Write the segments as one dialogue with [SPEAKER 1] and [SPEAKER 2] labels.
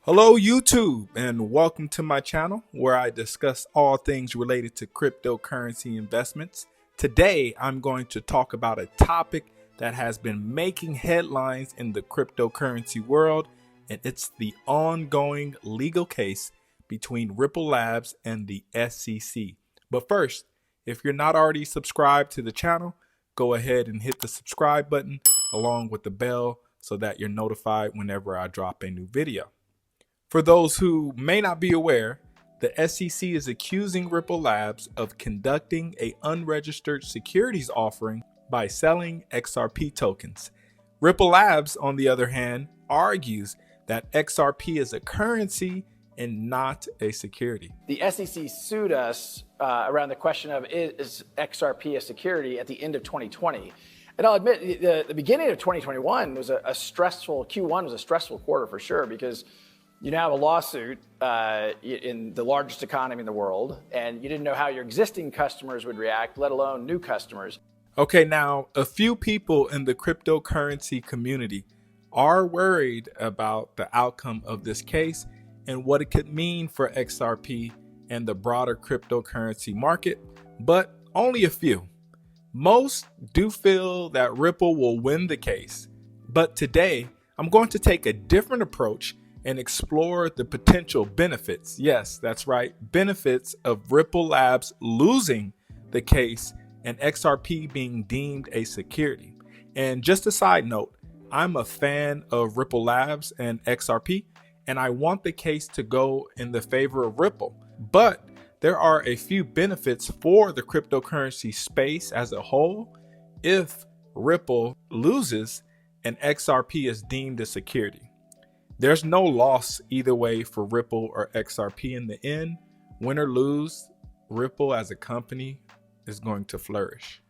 [SPEAKER 1] Hello YouTube, and welcome to my channel where I discuss all things related to cryptocurrency investments. Today I'm going to talk about a topic that has been making headlines in the cryptocurrency world, and it's the ongoing legal case between Ripple Labs and the SEC. But first, if you're not already subscribed to the channel, go ahead and hit the subscribe button along with the bell so that you're notified whenever I drop a new video. For those who may not be aware, the SEC is accusing Ripple Labs of conducting an unregistered securities offering by selling XRP tokens. Ripple Labs, on the other hand, argues that XRP is a currency and not a security.
[SPEAKER 2] The SEC sued us around the question of is XRP a security at the end of 2020. And I'll admit, the beginning of 2021 was a stressful, Q1 was a stressful quarter for sure, because you now have a lawsuit in the largest economy in the world, and you didn't know how your existing customers would react, let alone new customers.
[SPEAKER 1] Okay, now a few people in the cryptocurrency community are worried about the outcome of this case and what it could mean for XRP and the broader cryptocurrency market, but only a few. Most do feel that Ripple will win the case, but today I'm going to take a different approach and explore the potential benefits. Yes, that's right, benefits of Ripple Labs losing the case and XRP being deemed a security. And just a side note, I'm a fan of Ripple Labs and XRP, and I want the case to go in the favor of Ripple. But there are a few benefits for the cryptocurrency space as a whole if Ripple loses and XRP is deemed a security. There's no loss either way for Ripple or XRP in the end. Win or lose, Ripple as a company is going to flourish.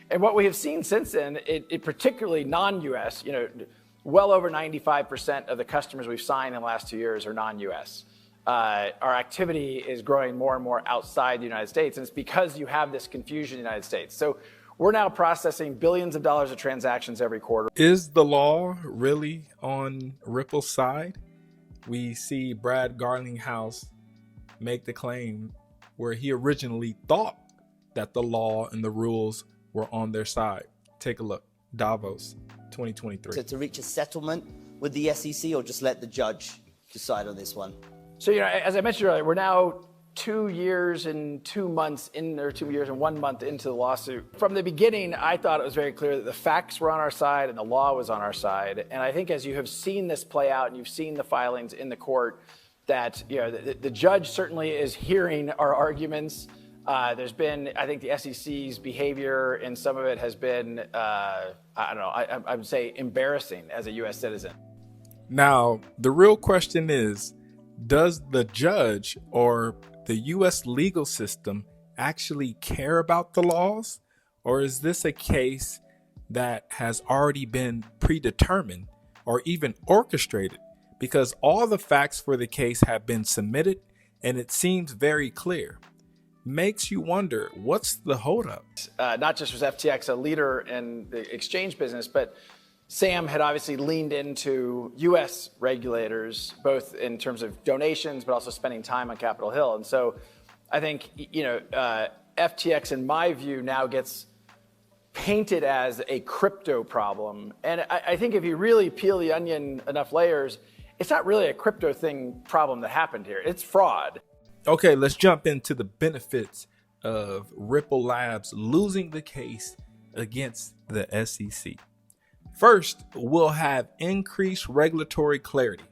[SPEAKER 2] And what we have seen since then, it particularly non-US, well over 95% of the customers we've signed in the last 2 years are non-US. Our activity is growing more and more outside the United States, and it's because you have this confusion in the United States. So we're now processing billions of dollars of transactions every quarter.
[SPEAKER 1] Is the law really on Ripple's side? We see Brad Garlinghouse make the claim where he originally thought that the law and the rules were on their side. Take a look. Davos 2023.
[SPEAKER 3] To reach a settlement with the SEC, or just let the judge decide on this one?
[SPEAKER 2] So, as I mentioned earlier, we're now 2 years and 2 months in, or 2 years and 1 month into the lawsuit. From the beginning, I thought it was very clear that the facts were on our side and the law was on our side. And I think as you have seen this play out and you've seen the filings in the court, that the judge certainly is hearing our arguments. There's been, I think, the SEC's behavior, and some of it has been, I would say embarrassing as a U.S. citizen.
[SPEAKER 1] Now, the real question is, does the judge or the U.S. legal system actually care about the laws? Or is this a case that has already been predetermined or even orchestrated? Because all the facts for the case have been submitted and it seems very clear. Makes you wonder, what's the holdup?
[SPEAKER 2] Not just was FTX a leader in the exchange business, but Sam had obviously leaned into U.S. regulators, both in terms of donations, but also spending time on Capitol Hill. And so I think, FTX, in my view, now gets painted as a crypto problem. And I think if you really peel the onion enough layers, it's not really a crypto problem that happened here. It's fraud.
[SPEAKER 1] Okay, let's jump into the benefits of Ripple Labs losing the case against the SEC. First, we'll have increased regulatory clarity.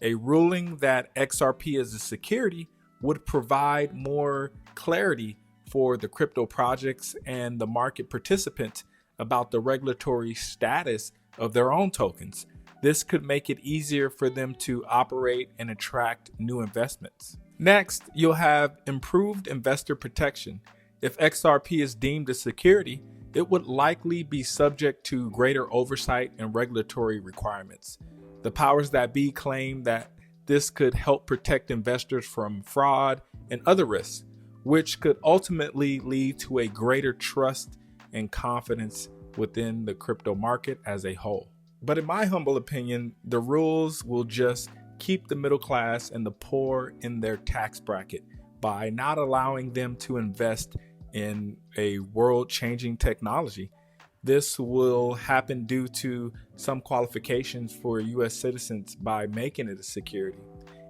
[SPEAKER 1] A ruling that XRP is a security would provide more clarity for the crypto projects and the market participants about the regulatory status of their own tokens. This could make it easier for them to operate and attract new investments. Next, you'll have improved investor protection. If XRP is deemed a security, it would likely be subject to greater oversight and regulatory requirements. The powers that be claim that this could help protect investors from fraud and other risks, which could ultimately lead to a greater trust and confidence within the crypto market as a whole. But in my humble opinion, the rules will just keep the middle class and the poor in their tax bracket by not allowing them to invest in a world-changing technology. This will happen due to some qualifications for US citizens by making it a security.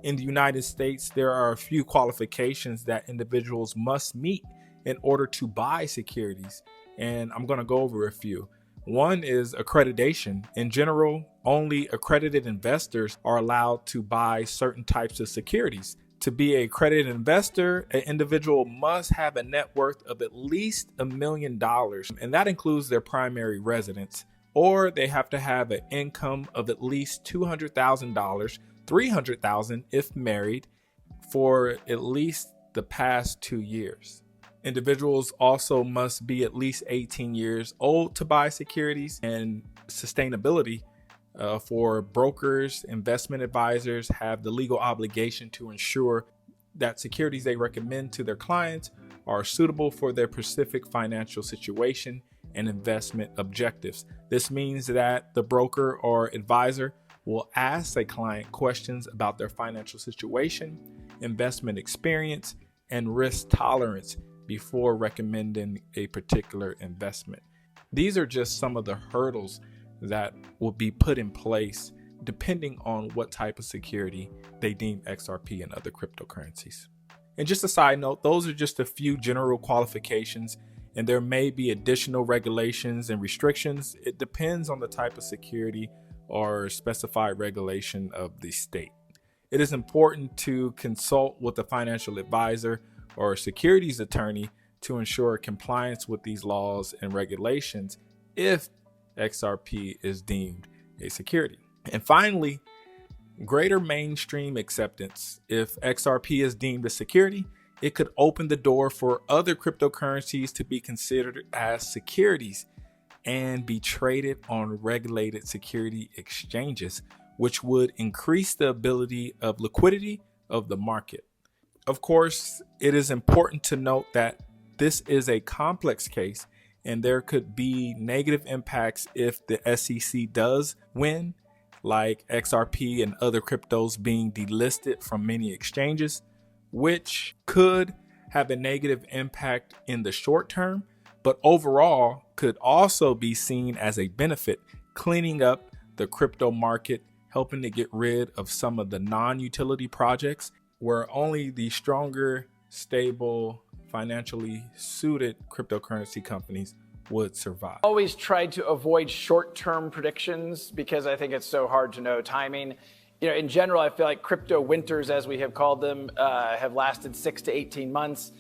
[SPEAKER 1] In the United States, there are a few qualifications that individuals must meet in order to buy securities, and I'm going to go over a few. One is accreditation. In general, only accredited investors are allowed to buy certain types of securities. To be an accredited investor, an individual must have a net worth of at least $1 million, and that includes their primary residence, or they have to have an income of at least $200,000, $300,000 if married, for at least the past 2 years. Individuals also must be at least 18 years old to buy securities, and sustainability for brokers, investment advisors have the legal obligation to ensure that securities they recommend to their clients are suitable for their specific financial situation and investment objectives. This means that the broker or advisor will ask a client questions about their financial situation, investment experience, and risk tolerance before recommending a particular investment. These are just some of the hurdles that will be put in place depending on what type of security they deem XRP and other cryptocurrencies. And just a side note, those are just a few general qualifications, and there may be additional regulations and restrictions. It depends on the type of security or specified regulation of the state. It is important to consult with a financial advisor or a securities attorney to ensure compliance with these laws and regulations if XRP is deemed a security. And finally, greater mainstream acceptance. If XRP is deemed a security, it could open the door for other cryptocurrencies to be considered as securities and be traded on regulated security exchanges, which would increase the ability of liquidity of the market. Of course, it is important to note that this is a complex case, and there could be negative impacts if the SEC does win, like XRP and other cryptos being delisted from many exchanges, which could have a negative impact in the short term, but overall could also be seen as a benefit, cleaning up the crypto market, helping to get rid of some of the non-utility projects where only the stronger, stable, financially suited cryptocurrency companies would survive.
[SPEAKER 2] Always tried to avoid short-term predictions because I think it's so hard to know timing. In general, I feel like crypto winters, as we have called them, have lasted 6 to 18 months.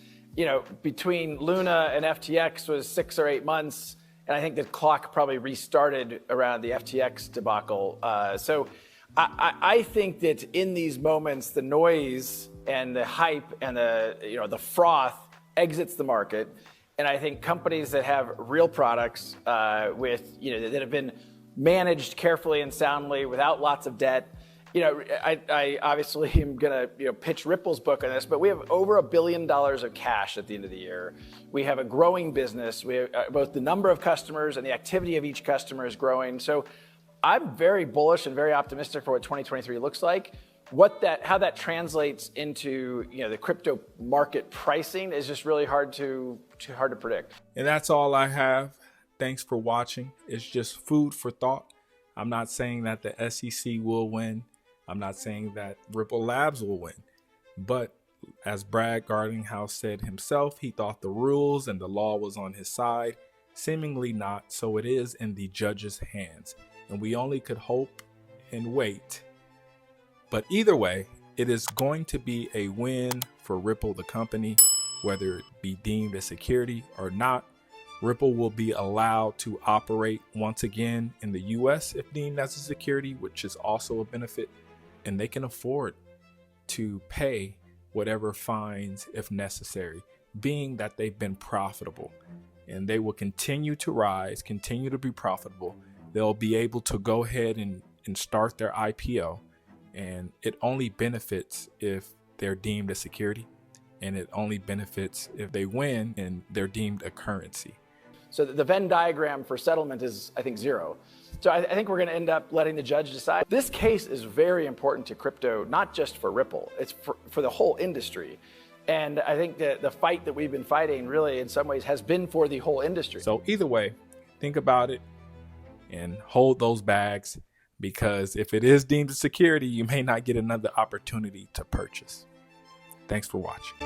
[SPEAKER 2] Between Luna and FTX was 6 or 8 months, and I think the clock probably restarted around the FTX debacle. So I think that in these moments, the noise and the hype and the froth exits the market. And I think companies that have real products with, that have been managed carefully and soundly without lots of debt. I obviously am going to pitch Ripple's book on this, but we have over $1 billion of cash at the end of the year. We have a growing business. We have both the number of customers and the activity of each customer is growing. So I'm very bullish and very optimistic for what 2023 looks like. How that translates into the crypto market pricing is just really hard to predict.
[SPEAKER 1] And that's all I have. Thanks for watching. It's just food for thought. I'm not saying that the SEC will win. I'm not saying that Ripple Labs will win. But as Brad Garlinghouse said himself, he thought the rules and the law was on his side. Seemingly not, so it is in the judge's hands. And we only could hope and wait. But either way, it is going to be a win for Ripple, the company, whether it be deemed a security or not. Ripple will be allowed to operate once again in the US if deemed as a security, which is also a benefit. And they can afford to pay whatever fines if necessary, being that they've been profitable. And they will continue to rise, continue to be profitable. They'll be able to go ahead and start their IPO. And it only benefits if they're deemed a security, and it only benefits if they win and they're deemed a currency.
[SPEAKER 2] So the Venn diagram for settlement is, I think, 0. So I think we're going to end up letting the judge decide. This case is very important to crypto, not just for Ripple. It's for the whole industry. And I think that the fight that we've been fighting really in some ways has been for the whole industry.
[SPEAKER 1] So either way, think about it and hold those bags, because if it is deemed a security, you may not get another opportunity to purchase. Thanks for watching.